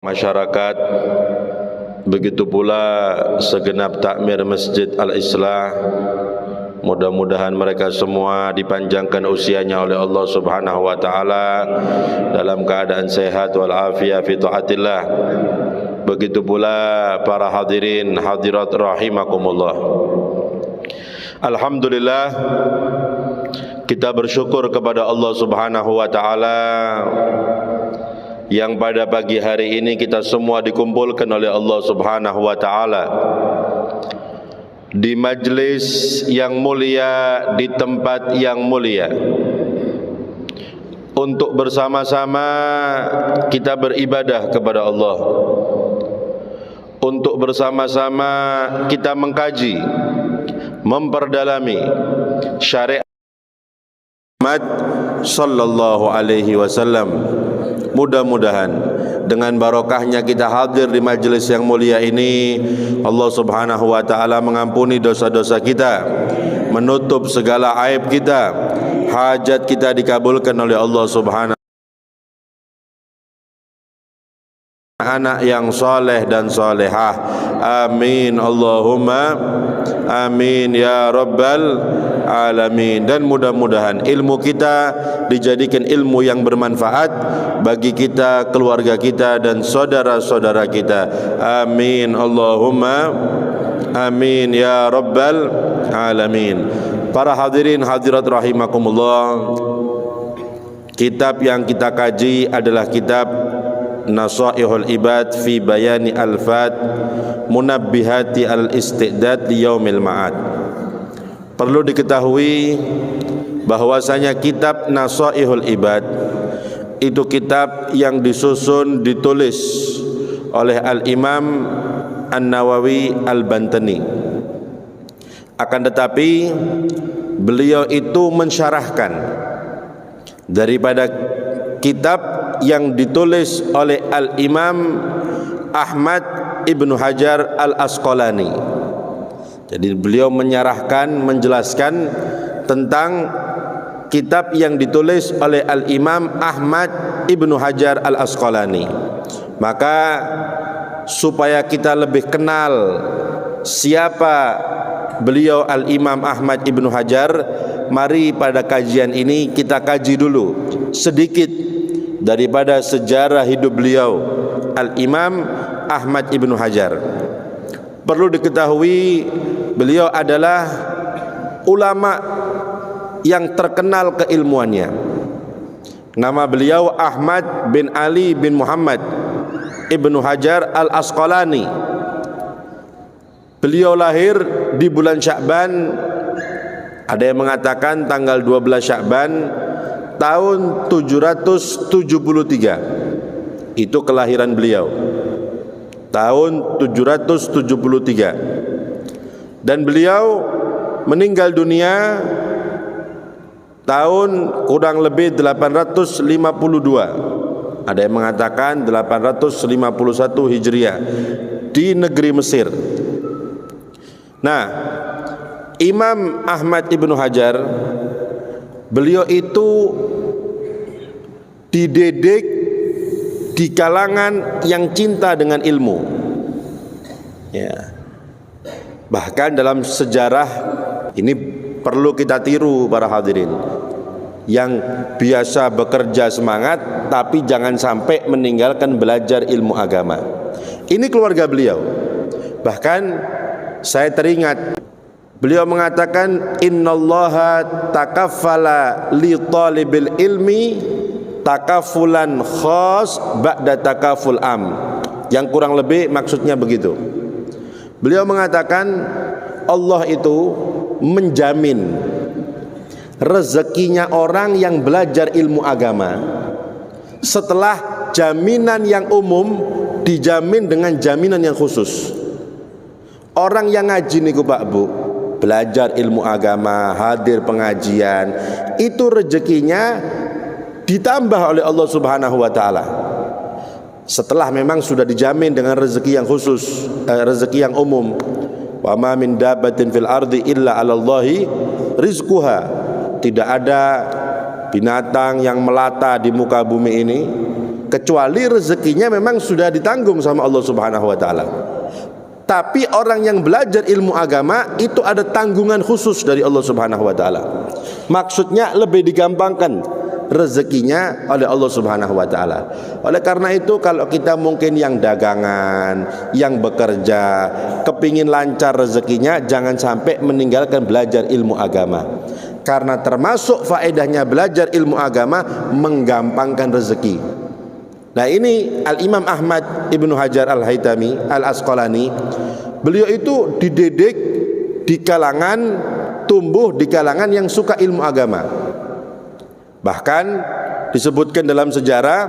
masyarakat, begitu pula segenap takmir Masjid Al-Islah. Mudah-mudahan mereka semua dipanjangkan usianya oleh Allah Subhanahu wa taala dalam keadaan sehat wal afiyah fi taatillah. Begitu pula para hadirin hadirat rahimakumullah. Alhamdulillah, kita bersyukur kepada Allah Subhanahu wa taala yang pada pagi hari ini kita semua dikumpulkan oleh Allah Subhanahu wa taala di majlis yang mulia, di tempat yang mulia, untuk bersama-sama kita beribadah kepada Allah, untuk bersama-sama kita mengkaji, memperdalami syariat Muhammad sallallahu alaihi wasallam. Mudah-mudahan dengan barokahnya kita hadir di majelis yang mulia ini, Allah Subhanahu wa taala mengampuni dosa-dosa kita, menutup segala aib kita, hajat kita dikabulkan oleh Allah Subhanahu. Anak yang soleh dan solehah, amin Allahumma amin ya rabbal alamin. Dan mudah-mudahan ilmu kita dijadikan ilmu yang bermanfaat bagi kita, keluarga kita dan saudara-saudara kita, amin Allahumma amin ya rabbal alamin. Para hadirin hadirat rahimakumullah, kitab yang kita kaji adalah kitab Nasaihul Ibad fi Bayani Alfat Munabbihati Al-Istidad li Yaumil Ma'ad. Perlu diketahui bahwasanya kitab Nasaihul Ibad itu kitab yang disusun, ditulis oleh Al-Imam An-Nawawi Al-Bantani. Akan tetapi beliau itu mensyarahkan daripada kitab yang ditulis oleh Al-Imam Ahmad Ibnu Hajar Al-Asqalani. Jadi beliau menyarahkan, menjelaskan tentang kitab yang ditulis oleh Al-Imam Ahmad Ibnu Hajar Al-Asqalani. Maka supaya kita lebih kenal siapa beliau Al-Imam Ahmad Ibnu Hajar, mari pada kajian ini kita kaji dulu sedikit daripada sejarah hidup beliau Al-Imam Ahmad Ibnu Hajar. Perlu diketahui beliau adalah ulama yang terkenal keilmuannya. Nama beliau Ahmad bin Ali bin Muhammad Ibnu Hajar Al-Asqalani. Beliau lahir di bulan Sya'ban, ada yang mengatakan tanggal 12 Sya'ban tahun 773. Itu kelahiran beliau, tahun 773. Dan beliau meninggal dunia tahun kurang lebih 852. Ada yang mengatakan 851 Hijriah di negeri Mesir. Nah, Imam Ahmad Ibnu Hajar, beliau itu dididik di kalangan yang cinta dengan ilmu, ya. Bahkan dalam sejarah ini perlu kita tiru para hadirin, yang biasa bekerja semangat tapi jangan sampai meninggalkan belajar ilmu agama. Ini keluarga beliau. Bahkan saya teringat beliau mengatakan, innallaha takaffala li talibil ilmi takafulan khas ba'da takaful am. Yang kurang lebih maksudnya begitu. Beliau mengatakan Allah itu menjamin rezekinya orang yang belajar ilmu agama setelah jaminan yang umum dijamin dengan jaminan yang khusus. Orang yang ngaji niku Pak Bu, belajar ilmu agama, hadir pengajian, itu rezekinya ditambah oleh Allah Subhanahu wa taala. Setelah memang sudah dijamin dengan rezeki yang khusus, rezeki yang umum. Wa ma min dabbatin fil ardi illa 'alallahi rizquha. Tidak ada binatang yang melata di muka bumi ini kecuali rezekinya memang sudah ditanggung sama Allah Subhanahu wa taala. Tapi orang yang belajar ilmu agama itu ada tanggungan khusus dari Allah Subhanahu wa taala. Maksudnya lebih digampangkan rezekinya oleh Allah Subhanahu wa taala. Oleh karena itu kalau kita mungkin yang dagangan, yang bekerja, kepingin lancar rezekinya, jangan sampai meninggalkan belajar ilmu agama. Karena termasuk faedahnya belajar ilmu agama menggampangkan rezeki. Nah ini Al-Imam Ahmad Ibnu Hajar Al-Haytami Al-Asqalani, beliau itu dididik di kalangan, tumbuh di kalangan yang suka ilmu agama. Bahkan disebutkan dalam sejarah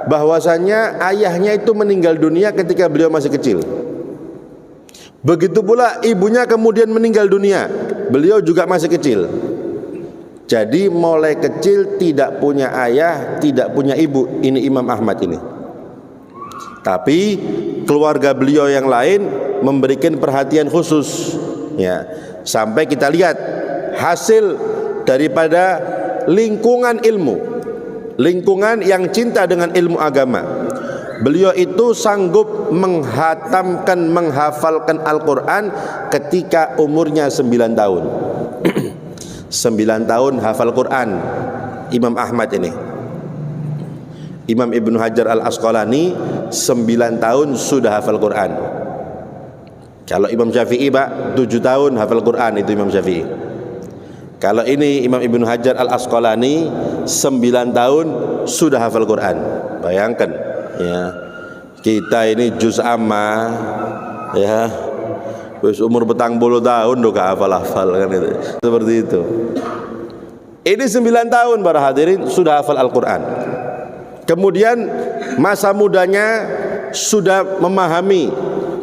bahwasanya ayahnya itu meninggal dunia ketika beliau masih kecil. Begitu pula ibunya kemudian meninggal dunia, beliau juga masih kecil. Jadi mulai kecil tidak punya ayah, tidak punya ibu. Ini Imam Ahmad ini. Tapi keluarga beliau yang lain memberikan perhatian khusus, ya. Sampai kita lihat hasil daripada lingkungan ilmu, lingkungan yang cinta dengan ilmu agama. Beliau itu sanggup menghatamkan, menghafalkan Al-Quran ketika umurnya 9 tahun. 9 tahun hafal Quran Imam Ahmad ini. Imam Ibnu Hajar Al-Asqalani 9 tahun sudah hafal Quran. Kalau Imam Syafi'i Pak 7 tahun hafal Quran, itu Imam Syafi'i. Kalau ini Imam Ibnu Hajar Al-Asqalani 9 tahun sudah hafal Quran. Bayangkan ya, kita ini juz amma ya, wis umur 40 tahun udah gak hafal-hafal kan itu. Seperti itu. Ini 9 tahun para hadirin sudah hafal Al-Quran. Kemudian masa mudanya sudah memahami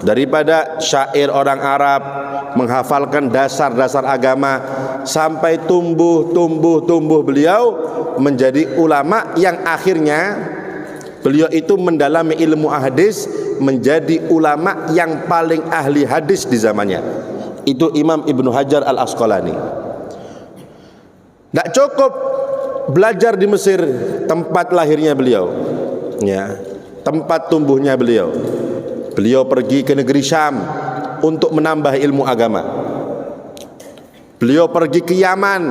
daripada syair orang Arab, menghafalkan dasar-dasar agama, sampai tumbuh beliau menjadi ulama yang akhirnya beliau itu mendalami ilmu hadis, menjadi ulama yang paling ahli hadis di zamannya. Itu Imam Ibnu Hajar Al-Asqalani. Tidak cukup belajar di Mesir, tempat lahirnya beliau, ya, tempat tumbuhnya beliau. Beliau pergi ke negeri Syam untuk menambah ilmu agama. Beliau pergi ke Yaman.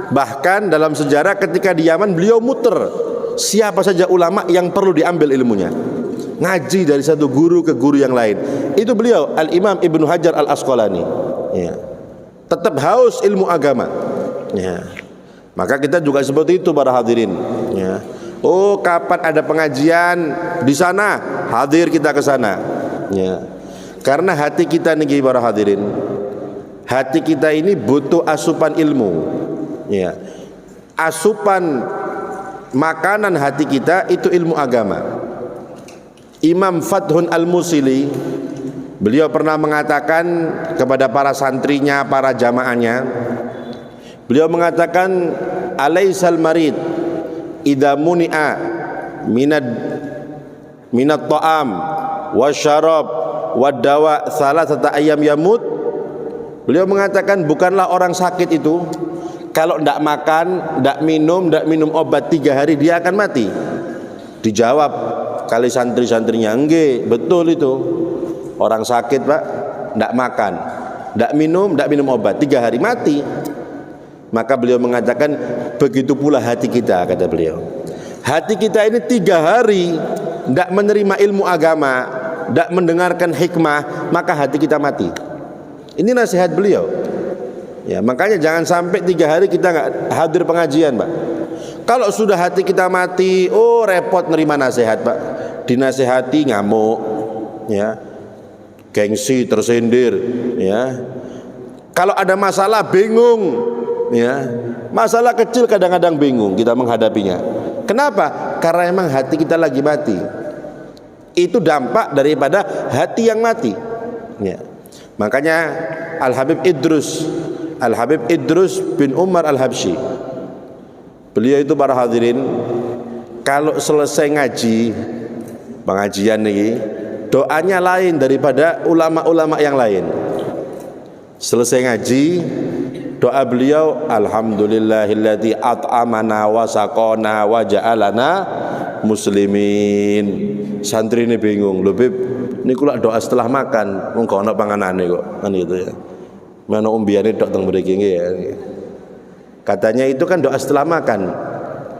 Bahkan dalam sejarah ketika di Yaman beliau muter siapa saja ulama yang perlu diambil ilmunya, ngaji dari satu guru ke guru yang lain. Itu beliau Al-Imam Ibnu Hajar Al-Asqalani, ya. Tetap haus ilmu agama, ya. Maka kita juga seperti itu para hadirin, ya. Oh kapan ada pengajian di sana, hadir kita ke sana, ya. Karena hati kita nih para hadirin, hati kita ini butuh asupan ilmu, ya. Asupan makanan hati kita itu ilmu agama. Imam Fathun Al-Musili, beliau pernah mengatakan kepada para santrinya, para jamaahnya, beliau mengatakan, alaisal marid idza muni'a minat ta'am wasyarab wadawa salasata ayyam yamut. Beliau mengatakan bukanlah orang sakit itu kalau tidak makan, tidak minum obat 3 hari dia akan mati. Dijawab kali santri-santrinya, enggak, betul itu. Orang sakit Pak, tidak makan, tidak minum obat 3 hari mati. Maka beliau mengatakan begitu pula hati kita, kata beliau. Hati kita ini 3 hari tidak menerima ilmu agama, tidak mendengarkan hikmah, maka hati kita mati. Ini nasihat beliau. Ya, makanya jangan sampai 3 hari kita nggak hadir pengajian, Pak. Kalau sudah hati kita mati, oh repot nerima nasihat, Pak. Dinasihati ngamuk, ya, gengsi, tersindir, ya. Kalau ada masalah bingung, ya. Masalah kecil kadang-kadang bingung kita menghadapinya. Kenapa? Karena emang hati kita lagi mati. Itu dampak daripada hati yang mati, ya. Makanya Al-Habib Idrus bin Umar Al-Habsyi, beliau itu para hadirin kalau selesai ngaji pengajian ini, doanya lain daripada ulama-ulama yang lain. Selesai ngaji, doa beliau, alhamdulillahilladzi at'amana wa saqana wa ja'alana muslimin. Santri ini bingung, lho Bib, niku lak doa setelah makan, wong gak ono panganane kok, kan gitu ya. Mana umbiane tok teng mriki nggih ya. Katanya itu kan doa setelah makan.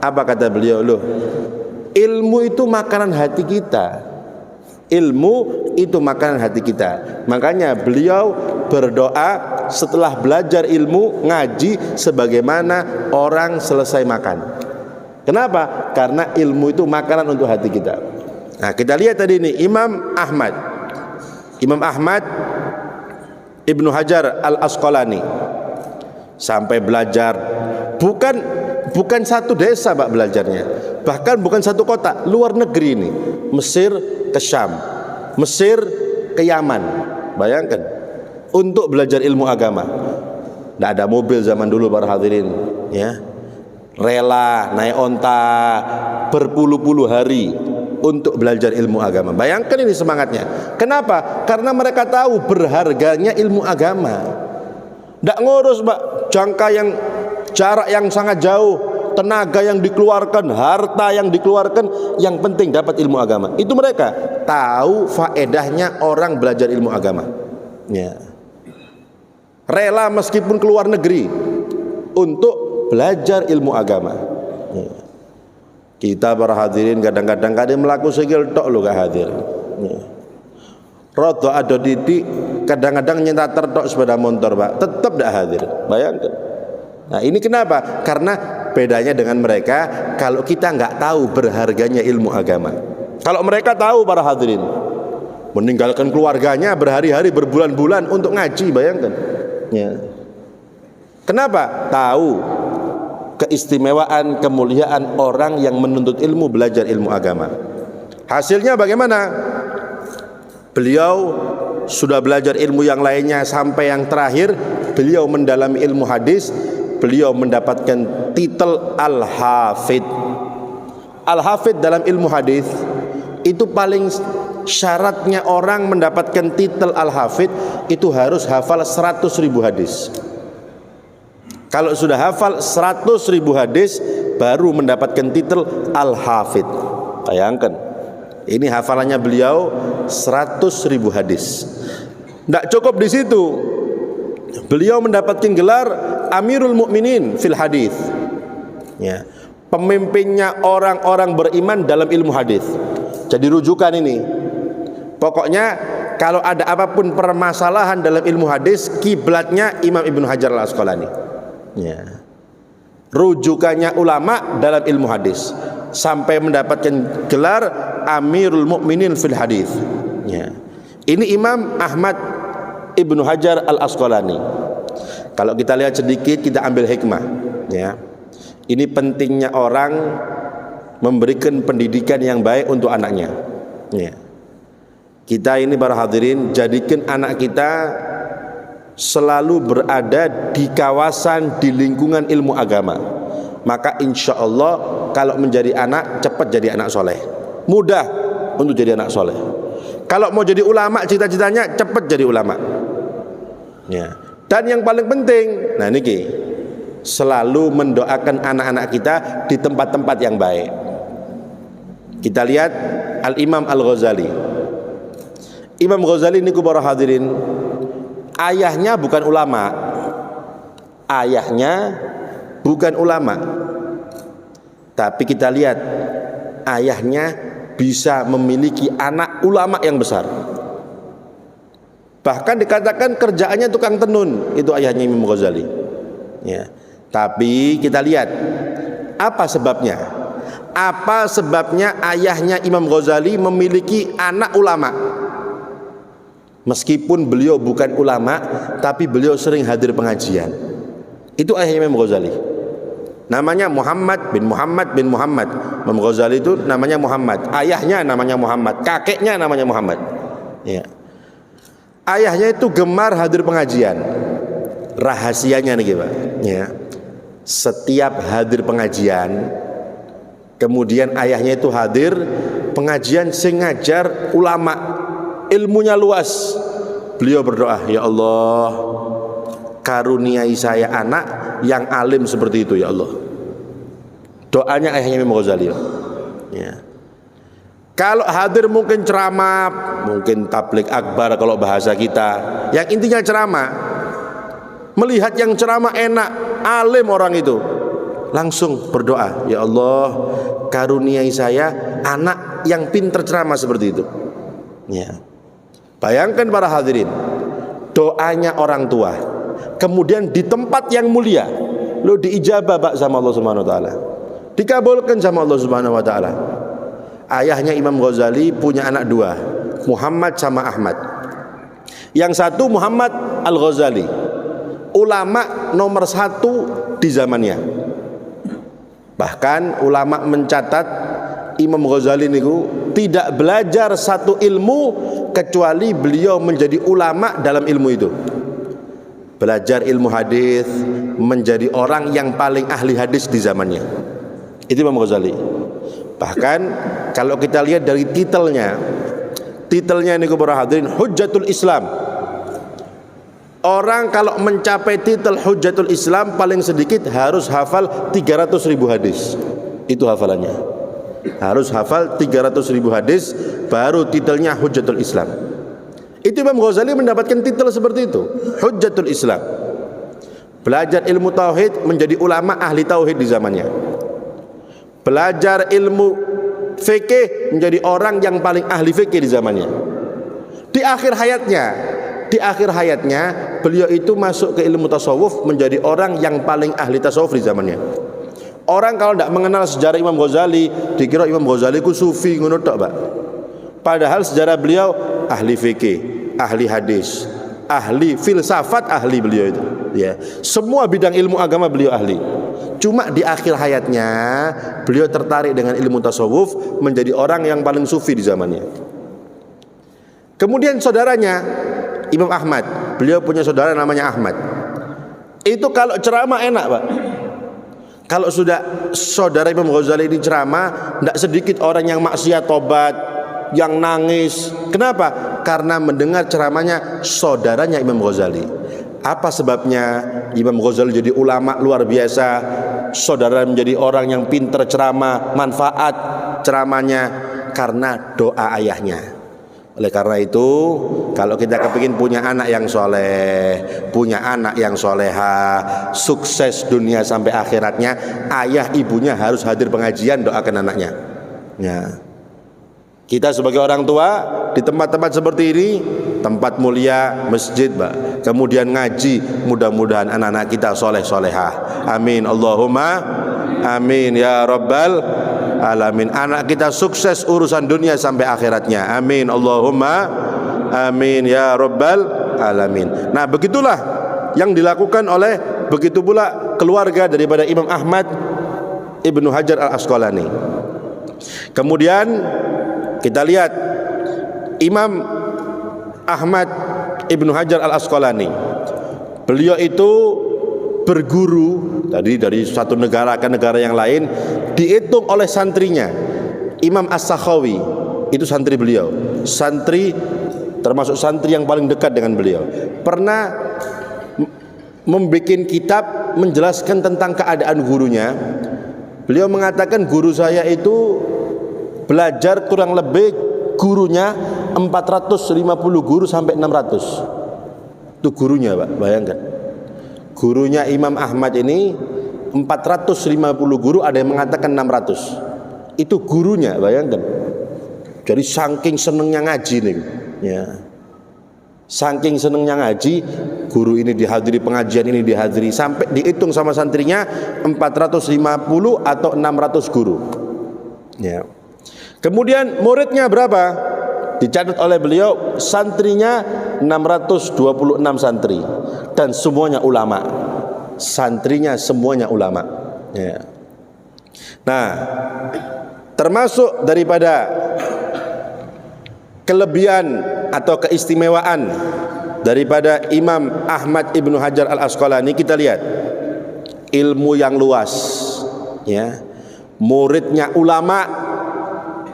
Apa kata beliau? Loh, ilmu itu makanan hati kita. Ilmu itu makanan hati kita. Makanya beliau berdoa setelah belajar ilmu, ngaji sebagaimana orang selesai makan. Kenapa? Karena ilmu itu makanan untuk hati kita. Nah, kita lihat tadi ini Imam Ahmad Ibnu Hajar Al-Asqalani sampai belajar bukan satu desa Pak belajarnya, bahkan bukan satu kota, luar negeri ini, Mesir ke Syam, Mesir ke Yaman. Bayangkan, untuk belajar ilmu agama. Tidak ada mobil zaman dulu para hadirin, ya. Rela naik onta berpuluh-puluh hari untuk belajar ilmu agama. Bayangkan ini semangatnya. Kenapa? Karena mereka tahu berharganya ilmu agama. Tidak ngurus Pak, jarak yang sangat jauh, tenaga yang dikeluarkan, harta yang dikeluarkan, yang penting dapat ilmu agama. Itu mereka tahu faedahnya orang belajar ilmu agama, ya. Rela meskipun keluar negeri untuk belajar ilmu agama, ya. Kita para hadirin kadang-kadang melaku segel tok lo gak hadir, ya. Rodo ada didik kadang-kadang nyetar tok sepeda motor Pak, tetap tidak hadir. Bayangkan. Nah ini kenapa? Karena bedanya dengan mereka, kalau kita nggak tahu berharganya ilmu agama. Kalau mereka tahu para hadirin, meninggalkan keluarganya berhari-hari berbulan-bulan untuk ngaji, bayangkan, ya. Kenapa? Tahu keistimewaan, kemuliaan orang yang menuntut ilmu, belajar ilmu agama. Hasilnya bagaimana? Beliau sudah belajar ilmu yang lainnya sampai yang terakhir beliau mendalami ilmu hadis. Beliau mendapatkan titel Al-Hafidh. Al-Hafidh dalam ilmu hadis itu paling syaratnya orang mendapatkan titel Al-Hafidh itu harus hafal 100.000 hadis. Kalau sudah hafal 100.000 hadis baru mendapatkan titel Al-Hafidh. Bayangkan, ini hafalannya beliau 100.000 hadis. Tidak cukup di situ, beliau mendapatkan gelar Amirul Mukminin fil hadis, ya, pemimpinnya orang-orang beriman dalam ilmu hadis. Jadi rujukan ini. Pokoknya kalau ada apapun permasalahan dalam ilmu hadis, kiblatnya Imam Ibnu Hajar Al-Asqalani, ya. Rujukannya ulama dalam ilmu hadis sampai mendapatkan gelar Amirul Mukminin fil hadis, ya. Ini Imam Ahmad Ibnu Hajar Al-Asqalani. Kalau kita lihat sedikit, kita ambil hikmah, ya. Ini pentingnya orang memberikan pendidikan yang baik untuk anaknya, ya. Kita ini para hadirin, jadikan anak kita selalu berada di kawasan, di lingkungan ilmu agama. Maka insya Allah kalau menjadi anak, cepat jadi anak soleh, mudah untuk jadi anak soleh. Kalau mau jadi ulama, cita-citanya cepat jadi ulama, ya. Dan yang paling penting, nah niki, selalu mendoakan anak-anak kita di tempat-tempat yang baik. Kita lihat Al-Imam Al-Ghazali. Imam Ghazali niku para hadirin, ayahnya bukan ulama. Ayahnya bukan ulama. Tapi kita lihat ayahnya bisa memiliki anak ulama yang besar. Bahkan dikatakan kerjaannya tukang tenun, itu ayahnya Imam Ghazali, ya. Tapi kita lihat apa sebabnya. Apa sebabnya ayahnya Imam Ghazali memiliki anak ulama? Meskipun beliau bukan ulama, tapi beliau sering hadir pengajian. Itu ayahnya Imam Ghazali. Namanya Muhammad bin Muhammad bin Muhammad. Imam Ghazali itu namanya Muhammad. Ayahnya namanya Muhammad. Kakeknya namanya Muhammad, ya. Ayahnya itu gemar hadir pengajian. Rahasianya nih Pak, ya. Setiap hadir pengajian, kemudian ayahnya itu hadir pengajian sing ngajar ulama, ilmunya luas. Beliau berdoa, ya Allah, karuniai saya anak yang alim seperti itu ya Allah. Doanya ayahnya Imam Ghazali, ya. Kalau hadir mungkin ceramah, mungkin tablik akbar kalau bahasa kita, yang intinya ceramah. Melihat yang ceramah enak, alim orang itu, langsung berdoa, ya Allah, karuniai saya anak yang pintar ceramah seperti itu. Ya. Bayangkan para hadirin, doanya orang tua, kemudian di tempat yang mulia, lo diijabah Pak sama Allah Subhanahu wa taala. Dikabulkan sama Allah Subhanahu wa taala. Ayahnya Imam Ghazali punya anak dua, Muhammad sama Ahmad. Yang satu Muhammad Al-Ghazali, ulama nomor satu di zamannya. Bahkan ulama mencatat Imam Ghazali niku tidak belajar satu ilmu kecuali beliau menjadi ulama dalam ilmu itu. Belajar ilmu hadis, menjadi orang yang paling ahli hadis di zamannya. Itu Imam Ghazali. Bahkan kalau kita lihat dari titelnya niku para hadirin, Hujjatul Islam. Orang kalau mencapai titel Hujjatul Islam paling sedikit harus hafal 300.000 hadis. Itu hafalannya. Harus hafal 300.000 hadis baru titelnya Hujjatul Islam. Itu Imam Ghazali mendapatkan titel seperti itu, Hujjatul Islam. Belajar ilmu tauhid, menjadi ulama ahli tauhid di zamannya. Belajar ilmu fikih, menjadi orang yang paling ahli fikih di zamannya. Di akhir hayatnya beliau itu masuk ke ilmu tasawuf, menjadi orang yang paling ahli tasawuf di zamannya. Orang kalau tidak mengenal sejarah Imam Ghazali, dikira Imam Ghazali ku sufi ngono tok, Pak. Padahal sejarah beliau ahli fikih, ahli hadis, ahli filsafat, ahli beliau itu. Ya, semua bidang ilmu agama beliau ahli. Cuma di akhir hayatnya beliau tertarik dengan ilmu tasawuf, menjadi orang yang paling sufi di zamannya. Kemudian saudaranya Imam Ahmad, beliau punya saudara namanya Ahmad. Itu kalau ceramah enak, Pak. Kalau sudah saudara Imam Ghazali ini ceramah, tidak sedikit orang yang maksiat tobat, yang nangis. Kenapa? Karena mendengar ceramahnya saudaranya Imam Ghazali. Apa sebabnya? Imam Ghazali jadi ulama luar biasa, saudara menjadi orang yang pintar ceramah, manfaat ceramahnya karena doa ayahnya. Oleh karena itu, kalau kita kepingin punya anak yang soleh, punya anak yang soleha, sukses dunia sampai akhiratnya, ayah ibunya harus hadir pengajian, doakan anaknya. Ya. Kita sebagai orang tua di tempat-tempat seperti ini, tempat mulia, masjid, Pak. Kemudian ngaji, mudah-mudahan anak-anak kita soleh soleha. Amin. Allahumma amin ya rabbal alamin. Anak kita sukses urusan dunia sampai akhiratnya. Amin. Allahumma amin ya rabbal alamin. Nah, begitulah yang dilakukan oleh begitu pula keluarga daripada Imam Ahmad Ibnu Hajar Al-Asqalani. Kemudian kita lihat Imam Ahmad Ibnu Hajar Al-Asqalani. Beliau itu berguru tadi dari satu negara ke negara yang lain, dihitung oleh santrinya. Imam As-Sakhawi itu santri beliau, santri termasuk santri yang paling dekat dengan beliau. Pernah membuat kitab menjelaskan tentang keadaan gurunya. Beliau mengatakan guru saya itu belajar kurang lebih gurunya 450 guru sampai 600. Itu gurunya, Pak, bayangkan. Gurunya Imam Ahmad ini 450 guru, ada yang mengatakan 600. Itu gurunya, bayangkan. Jadi saking senengnya ngaji nih, ya. Saking senengnya ngaji, guru ini dihadiri, pengajian ini dihadiri, sampai dihitung sama santrinya 450 atau 600 guru. Ya. Kemudian muridnya berapa? Dicatat oleh beliau, santrinya 626 santri dan semuanya ulama. Santrinya semuanya ulama. Ya. Nah, termasuk daripada kelebihan atau keistimewaan daripada Imam Ahmad Ibnu Hajar Al-Asqalani, kita lihat ilmu yang luas, ya. Muridnya ulama,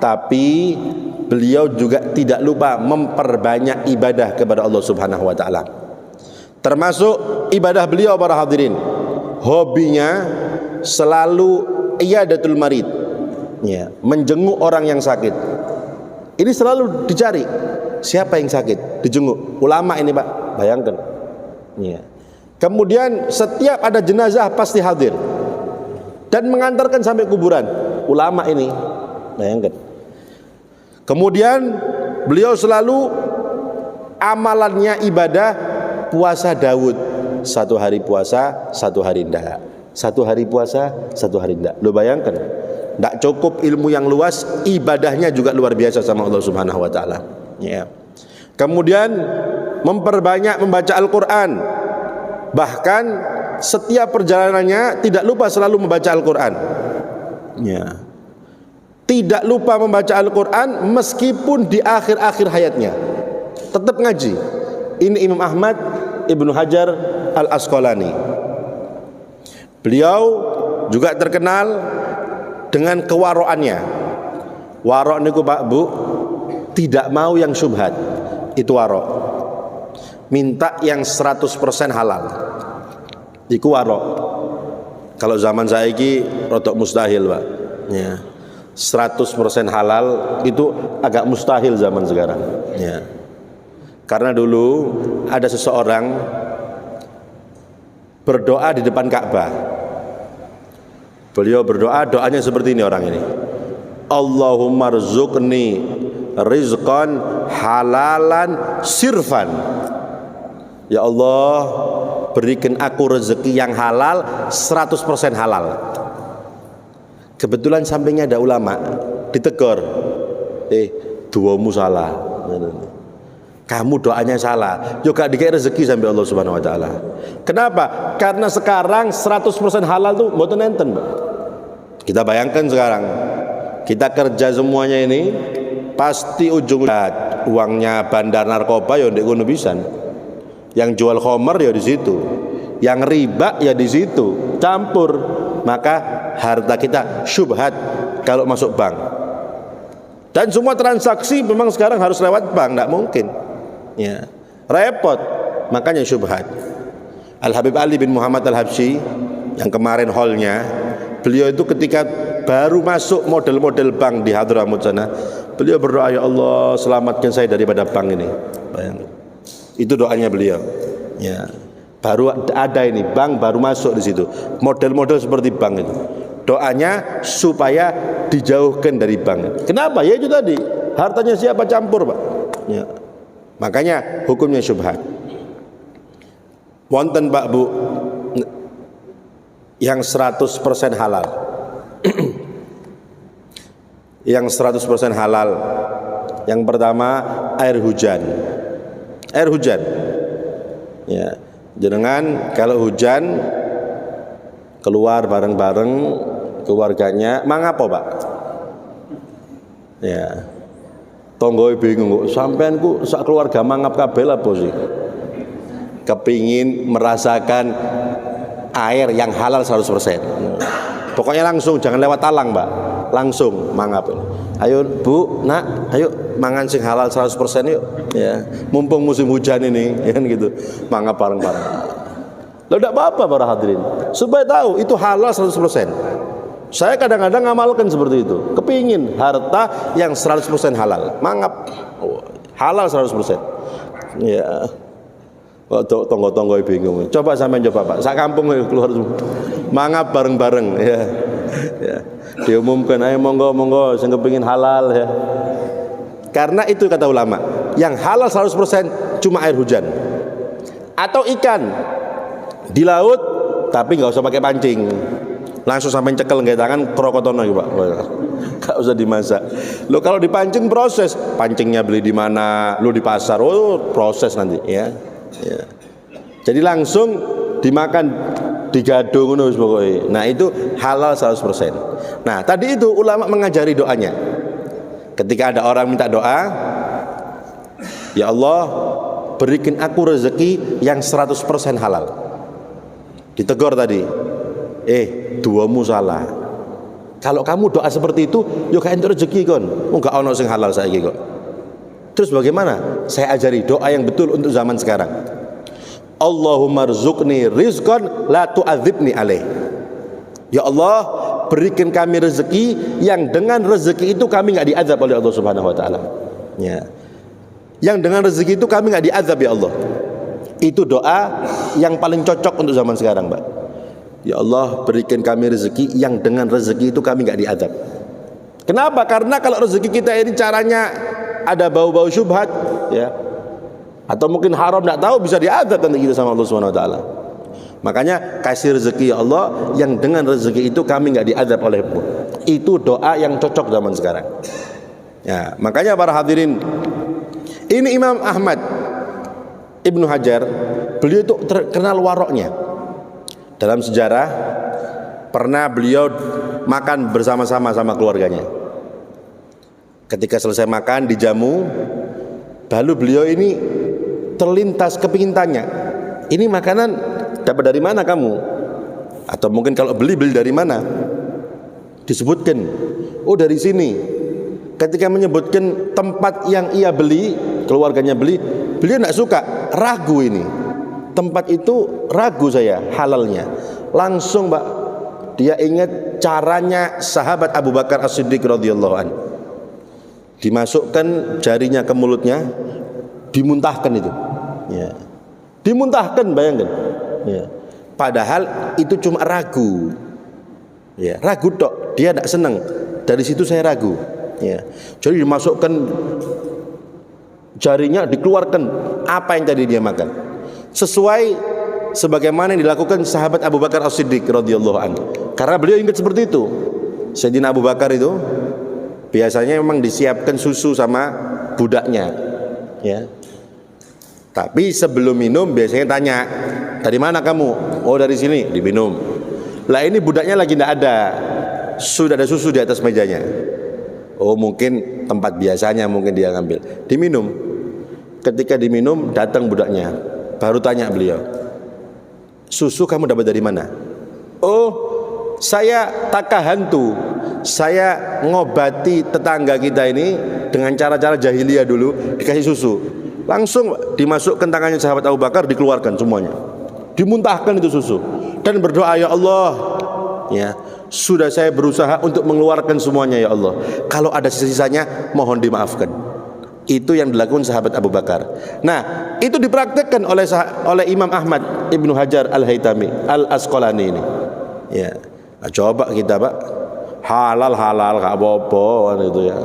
tapi beliau juga tidak lupa memperbanyak ibadah kepada Allah Subhanahu wa taala. Termasuk ibadah beliau para hadirin, hobinya selalu iyadatul marid, ya, menjenguk orang yang sakit. Ini selalu dicari. Siapa yang sakit? Dijenguk. Ulama ini Pak, bayangkan. Ya. Kemudian setiap ada jenazah pasti hadir dan mengantarkan sampai kuburan. Ulama ini, bayangkan. Kemudian beliau selalu amalannya ibadah puasa Daud. 1 hari puasa, 1 hari tidak. 1 hari puasa, 1 hari tidak. Lo bayangkan, tidak cukup ilmu yang luas, ibadahnya juga luar biasa sama Allah Subhanahu Wa Taala. Ya. Kemudian memperbanyak membaca Al-Quran. Bahkan setiap perjalanannya tidak lupa selalu membaca Al-Quran. Ya. Tidak lupa membaca Al-Quran meskipun di akhir-akhir hayatnya. Tetap ngaji. Ini Imam Ahmad Ibnu Hajar Al-Asqalani. Beliau juga terkenal dengan kewaroannya. Warok niku Pak Bu, tidak mau yang syubhat. Itu warok. Minta yang 100% halal. Iku warok. Kalau zaman saiki rodok mustahil Pak. Ya. 100% halal itu agak mustahil zaman sekarang. Ya. Karena dulu ada seseorang berdoa di depan Ka'bah. Beliau berdoa, doanya seperti ini orang ini. Allahumma rzuqni rizqan halalan sirfan. Ya Allah, berikan aku rezeki yang halal, 100% halal. Kebetulan sampingnya ada ulama, ditegur. Duamu salah. Kamu doanya salah. Juga dikasih rezeki sampai Allah Subhanahu Wa Taala. Kenapa? Karena sekarang 100% halal tuh mboten enten, Mbak. Kita bayangkan sekarang, kita kerja semuanya ini pasti ujungnya uangnya bandar narkoba ya ndek kono pisan. Yang jual khamar ya di situ. Yang riba ya di situ. Campur. Maka harta kita syubhat kalau masuk bank. Dan semua transaksi memang sekarang harus lewat bank, enggak mungkin. Ya, repot, makanya syubhat. Al Habib Ali bin Muhammad Al Habsyi yang kemarin hallnya, beliau itu ketika baru masuk model-model bank di Hadramut sana, beliau berdoa, ya Allah selamatkan saya daripada bank ini. Bayangkan, itu doanya beliau. Ya, baru ada ini bank baru masuk di situ, model-model seperti bank itu. Doanya supaya dijauhkan dari bank. Kenapa? Ya itu tadi, hartanya siapa campur Pak. Ya. Makanya hukumnya syubhat. Wonten Pak Bu yang 100% halal. Yang 100% halal. Yang pertama air hujan. Air hujan. Ya, jenengan kalau hujan keluar bareng-bareng keluarganya, mangapa Pak? Ya. Tonggoi bingung kok, sampeanku sak keluarga mangap kabeh apa sih? Kepingin merasakan air yang halal 100%. Pokoknya langsung, jangan lewat talang, Mbak. Langsung mangap. Ayo Bu, Nak, ayo mangan sing halal 100% yuk. Ya, mumpung musim hujan ini, ya kan gitu. Mangap bareng-bareng. Lah enggak apa-apa para hadirin. Supaya tahu itu halal 100%. Saya kadang-kadang ngamalkan seperti itu. Kepingin harta yang 100% halal. Mangap halal 100%. Ya. Kok tonggo-tonggo bingung. Coba sampean coba Pak. Sak kampung keluar semua. Mangap bareng-bareng ya. Ya. Diumumkan ayo monggo sing kepingin halal ya. Karena itu kata ulama, yang halal 100% cuma air hujan. Atau ikan di laut tapi enggak usah pakai pancing. Langsung sampai cekel nggak tangan krokotono gitu Pak, nggak usah dimasak. Lo kalau dipancing proses, pancingnya beli di mana, lo di pasar, proses nanti ya. Ya. Jadi langsung dimakan, digadung pokoknya. Nah itu halal 100%. Nah tadi itu ulama mengajari doanya. Ketika ada orang minta doa, ya Allah berikan aku rezeki yang 100% halal. Ditegur tadi. Duamu salah. Kalau kamu doa seperti itu, yo gak entuk rezeki kon. Enggak ono sing halal saiki kok. Terus bagaimana? Saya ajari doa yang betul untuk zaman sekarang. Allahumma rzuqni rizqan la tu'adzibni alaih. Ya Allah, berikan kami rezeki yang dengan rezeki itu kami enggak diazab oleh Allah Subhanahu wa taala. Ya. Yang dengan rezeki itu kami nggak diazab ya Allah. Itu doa yang paling cocok untuk zaman sekarang, Pak. Ya Allah, berikan kami rezeki yang dengan rezeki itu kami nggak diazab. Kenapa? Karena kalau rezeki kita ini caranya ada bau-bau syubhat, ya, atau mungkin haram, nggak tahu, bisa diazab nanti kita sama Allah Subhanahu Wa Taala. Makanya kasih rezeki ya Allah yang dengan rezeki itu kami nggak diazab olehmu. Itu doa yang cocok zaman sekarang. Ya, makanya para hadirin, ini Imam Ahmad Ibnu Hajar, beliau itu terkenal waroknya. Dalam sejarah pernah beliau makan bersama-sama sama keluarganya. Ketika selesai makan dijamu, lalu beliau ini terlintas kepingin tanya, ini makanan dapat dari mana kamu? Atau mungkin kalau beli dari mana? Disebutkan, oh dari sini. Ketika menyebutkan tempat yang ia beli, keluarganya beli, beliau tidak suka, ragu ini. Tempat itu ragu saya halalnya. Langsung Pak, dia ingat caranya sahabat Abu Bakar As-Siddiq radhiyallahu anhu. Dimasukkan jarinya ke mulutnya, dimuntahkan itu. Ya. Dimuntahkan, bayangkan. Ya. Padahal itu cuma ragu. Ya, ragu tok, dia tidak senang. Dari situ saya ragu. Ya. Jadi dimasukkan jarinya, dikeluarkan apa yang tadi dia makan. Sesuai sebagaimana yang dilakukan sahabat Abu Bakar As-Siddiq radhiyallahu anhu. Karena beliau ingat seperti itu. Sayyidina Abu Bakar itu biasanya memang disiapkan susu sama budaknya. Ya. Tapi sebelum minum biasanya tanya, dari mana kamu? Oh dari sini, diminum. Lah ini budaknya lagi tidak ada, sudah ada susu di atas mejanya. Oh mungkin tempat biasanya mungkin dia ngambil, diminum. Ketika diminum datang budaknya, baru tanya beliau, susu kamu dapat dari mana? Oh saya takahantu, saya ngobati tetangga kita ini dengan cara-cara jahiliyah dulu, dikasih susu. Langsung dimasukkan tangannya sahabat Abu Bakar, dikeluarkan semuanya, dimuntahkan itu susu, dan berdoa, ya Allah, ya sudah saya berusaha untuk mengeluarkan semuanya ya Allah, kalau ada sisa-sisanya mohon dimaafkan. Itu yang dilakukan sahabat Abu Bakar. Nah itu dipraktekkan oleh Imam Ahmad Ibnu Hajar Al-Haytami Al-Asqalani ini. Ya, nah, coba kita Pak, halal gak apa-apa kan itu ya.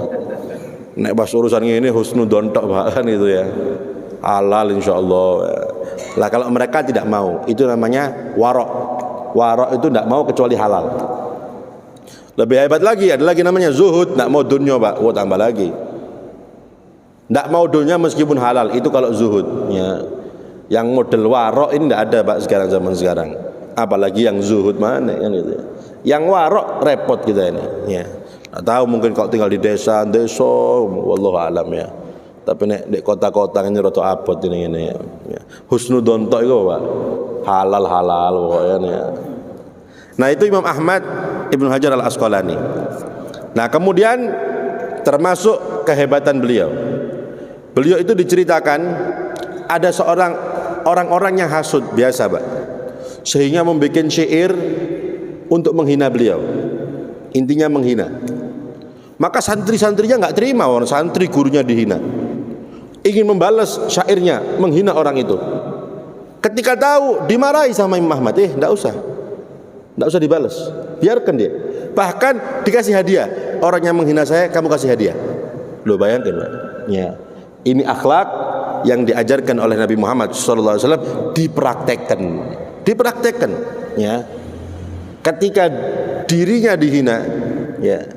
Nek pas urusan ini husnudon tok Pak kan itu ya, halal insyaallah. Lah kalau mereka tidak mau, itu namanya warok. Warok itu tidak mau kecuali halal. Lebih hebat lagi, ada lagi namanya zuhud, tidak mau dunia Pak. Oh tambah lagi, tidak mau dunia meskipun halal, itu kalau zuhud ya. Yang model warok ini tidak ada Pak sekarang, zaman sekarang. Apalagi yang zuhud mana kan gitu ya. Yang warok repot kita ini ya. Nggak tahu mungkin kalau tinggal di desa wallahu alam ya. Tapi nek di kota-kota ini roto abot ini ya. Husnudon tok itu Pak, halal pokoknya ya. Nah itu Imam Ahmad Ibnu Hajar Al-Asqalani. Nah kemudian termasuk kehebatan beliau, beliau itu diceritakan ada seorang orang-orang yang hasud biasa Pak, sehingga membuat syair untuk menghina beliau. Intinya menghina. Maka santri-santrinya nggak terima, orang santri gurunya dihina, ingin membalas syairnya, menghina orang itu. Ketika tahu dimarahi sama Imam Ahmad, enggak usah dibalas, biarkan dia. Bahkan dikasih hadiah. Orang yang menghina saya, kamu kasih hadiah. Lo bayangkan Pak. Ya. Ini akhlak yang diajarkan oleh Nabi Muhammad SAW, dipraktekkan. Ya. Ketika dirinya dihina, ya,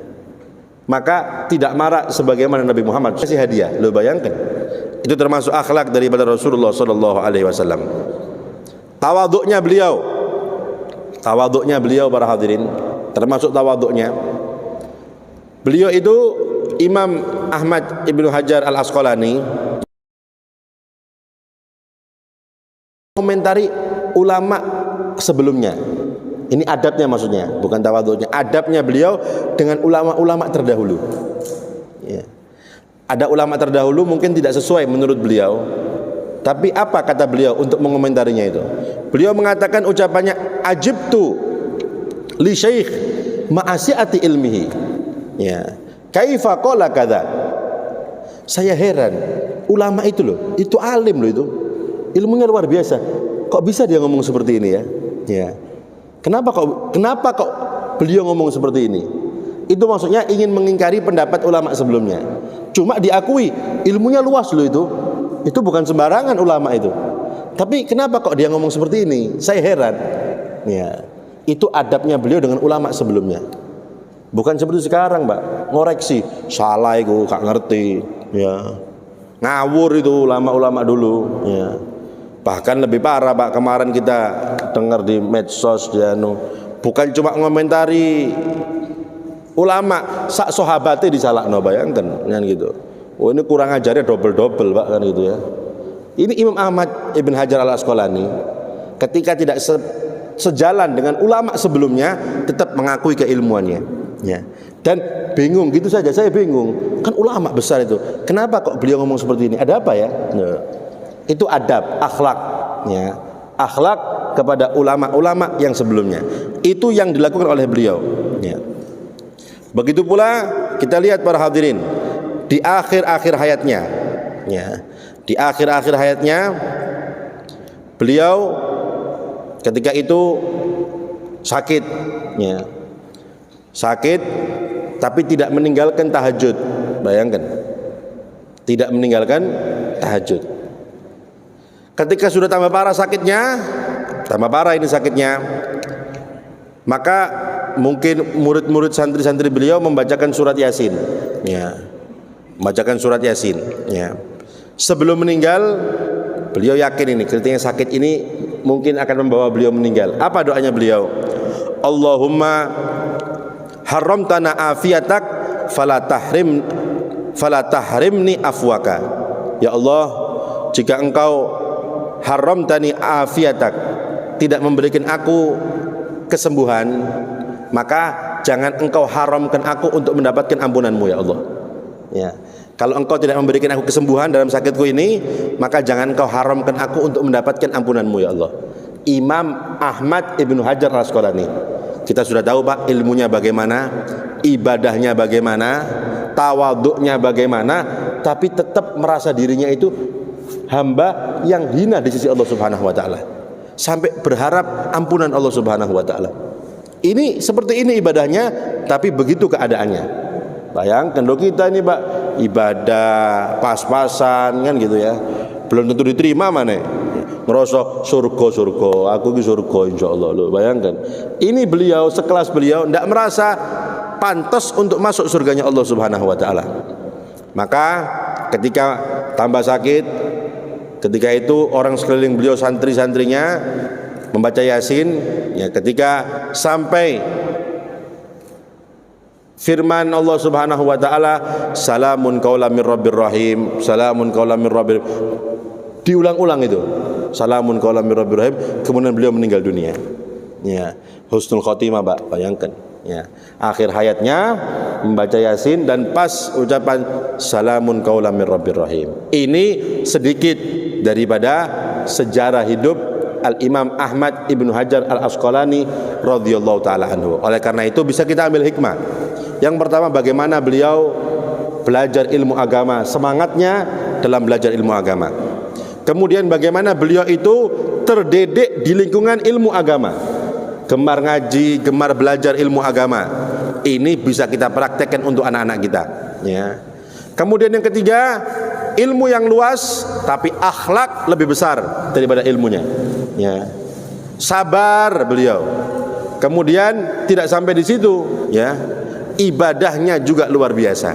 maka tidak marah sebagaimana Nabi Muhammad, kasih hadiah. Lo bayangkan. Itu termasuk akhlak daripada Rasulullah SAW. Tawaduknya beliau para hadirin, termasuk tawaduknya beliau itu Imam Ahmad Ibnu Hajar Al-Asqalani komentari ulama sebelumnya. Ini adabnya maksudnya, bukan tawaduknya. Adabnya beliau dengan ulama-ulama terdahulu. Ya. Ada ulama terdahulu mungkin tidak sesuai menurut beliau, tapi apa kata beliau untuk mengomentarinya itu? Beliau mengatakan ucapannya, ajibtu li syekh ma'asiati ilmihi. Ya. Kaifa qala kadza? Saya heran, ulama itu loh, itu alim loh itu, ilmunya luar biasa. Kok bisa dia ngomong seperti ini ya? Ya. Kenapa kok beliau ngomong seperti ini? Itu maksudnya ingin mengingkari pendapat ulama sebelumnya. Cuma diakui ilmunya luas loh itu. Itu bukan sembarangan ulama itu. Tapi kenapa kok dia ngomong seperti ini? Saya heran. Ya. Itu adabnya beliau dengan ulama sebelumnya. Bukan seperti sekarang, Mbak. Ngoreksi, salah itu, gak ngerti, ya. Ngawur itu ulama-ulama dulu, ya. Bahkan lebih parah, Pak. Kemarin kita dengar di medsos ya, bukan cuma ngomentari ulama, sak sahabatnya disalahno, bayangkan kan gitu. Oh, ini kurang ajarnya double-double, Pak, kan gitu ya. Ini Imam Ahmad Ibn Hajar Al-Asqalani ketika tidak sejalan dengan ulama sebelumnya tetap mengakui keilmuannya. Ya. Dan bingung gitu saja, saya bingung. Kan ulama besar itu. Kenapa kok beliau ngomong seperti ini? Ada apa ya? Nah, itu adab, akhlak, ya. Akhlak kepada ulama-ulama yang sebelumnya. Itu yang dilakukan oleh beliau, ya. Begitu pula kita lihat para hadirin di akhir-akhir hayatnya, ya. Di akhir-akhir hayatnya beliau ketika itu sakit, ya. Sakit tapi tidak meninggalkan tahajud. Bayangkan, tidak meninggalkan tahajud. Ketika sudah tambah parah sakitnya, tambah parah ini sakitnya, maka mungkin murid-murid santri-santri beliau membacakan surat Yasin, ya. Membacakan surat Yasin, ya. Sebelum meninggal beliau yakin ini ketika sakit ini mungkin akan membawa beliau meninggal. Apa doanya beliau? Allahumma haramtana afiatak fala tahrimni afwaka. Ya Allah, jika engkau haramtani afiatak, tidak memberikan aku kesembuhan, maka jangan engkau haramkan aku untuk mendapatkan ampunanmu ya Allah. Ya. Kalau engkau tidak memberikan aku kesembuhan dalam sakitku ini, maka jangan engkau haramkan aku untuk mendapatkan ampunanmu ya Allah. Imam Ahmad Ibn Hajar Al-Asqalani. Kita sudah tahu, Pak, ilmunya bagaimana, ibadahnya bagaimana, tawaduknya bagaimana, tapi tetap merasa dirinya itu hamba yang hina di sisi Allah Subhanahu wa taala. Sampai berharap ampunan Allah Subhanahu wa taala. Ini seperti ini ibadahnya, tapi begitu keadaannya. Bayangkan loh kita ini, Pak, ibadah pas-pasan kan gitu ya. Belum tentu diterima mana. Merasa surga, aku di surga insyaallah. Loh, bayangkan. Ini beliau, sekelas beliau tidak merasa pantas untuk masuk surganya Allah Subhanahu wa taala. Maka ketika tambah sakit, ketika itu orang sekeliling beliau, santri-santrinya membaca Yasin, ya. Ketika sampai firman Allah Subhanahu wa taala, salamun qaulam mir rabbir rahim, salamun qaulam mir rabbir, diulang-ulang itu, salamun qaulam mir rabbir rahim, kemudian beliau meninggal dunia. Ya, husnul khotimah, Pak, bayangkan. Ya, akhir hayatnya membaca Yasin dan pas ucapan salamun qaulam mir rabbir rahim. Ini sedikit daripada sejarah hidup Al-Imam Ahmad Ibn Hajar Al-Asqalani radhiyallahu taala anhu. Oleh karena itu bisa kita ambil hikmah. Yang pertama, bagaimana beliau belajar ilmu agama, semangatnya dalam belajar ilmu agama. Kemudian bagaimana beliau itu terdidik di lingkungan ilmu agama, gemar ngaji, gemar belajar ilmu agama. Ini bisa kita praktekkan untuk anak-anak kita, ya. Kemudian yang ketiga, ilmu yang luas tapi akhlak lebih besar daripada ilmunya, ya. Sabar beliau. Kemudian tidak sampai di situ, ya. Ibadahnya juga luar biasa.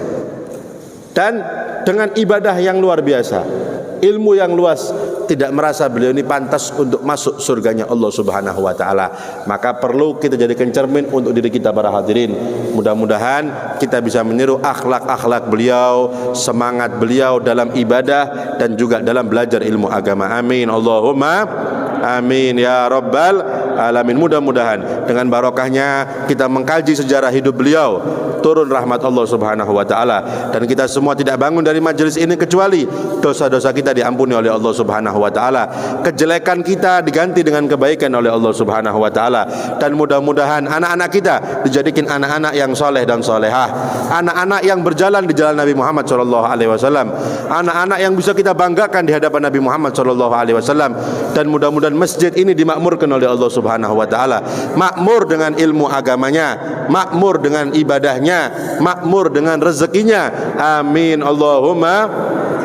Dan dengan ibadah yang luar biasa, ilmu yang luas, tidak merasa beliau ini pantas untuk masuk surganya Allah Subhanahu wa taala. Maka perlu kita jadikan cermin untuk diri kita para hadirin. Mudah-mudahan kita bisa meniru akhlak-akhlak beliau, semangat beliau dalam ibadah dan juga dalam belajar ilmu agama. Amin. Allahumma Amin ya rabbal alamin. Mudah-mudahan dengan barokahnya kita mengkaji sejarah hidup beliau, turun rahmat Allah Subhanahu wa taala, dan kita semua tidak bangun dari majelis ini kecuali dosa-dosa kita diampuni oleh Allah Subhanahu wa taala, kejelekan kita diganti dengan kebaikan oleh Allah Subhanahu wa taala, dan mudah-mudahan anak-anak kita dijadikan anak-anak yang soleh dan solehah, anak-anak yang berjalan di jalan Nabi Muhammad sallallahu alaihi wasallam, anak-anak yang bisa kita banggakan di hadapan Nabi Muhammad sallallahu alaihi wasallam. Dan mudah-mudahan masjid ini dimakmurkan oleh Allah Subhanahu wa taala, makmur dengan ilmu agamanya, makmur dengan ibadahnya, makmur dengan rezekinya. Amin Allahumma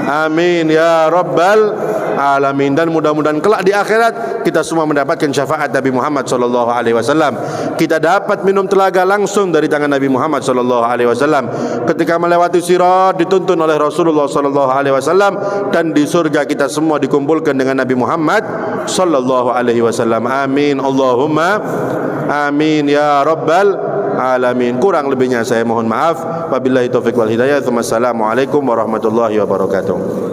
amin ya rabbal alamin. Dan mudah-mudahan kelak di akhirat kita semua mendapatkan syafaat Nabi Muhammad sallallahu alaihi wasallam. Kita dapat minum telaga langsung dari tangan Nabi Muhammad sallallahu alaihi wasallam ketika melewati sirat, dituntun oleh Rasulullah sallallahu alaihi wasallam, dan di surga kita semua dikumpulkan dengan Nabi Muhammad sallallahu alaihi wasallam. Amin Allahumma amin ya rabbal alamin. Kurang lebihnya saya mohon maaf. Wabillahi taufiq wal hidayah. Assalamualaikum warahmatullahi wabarakatuh.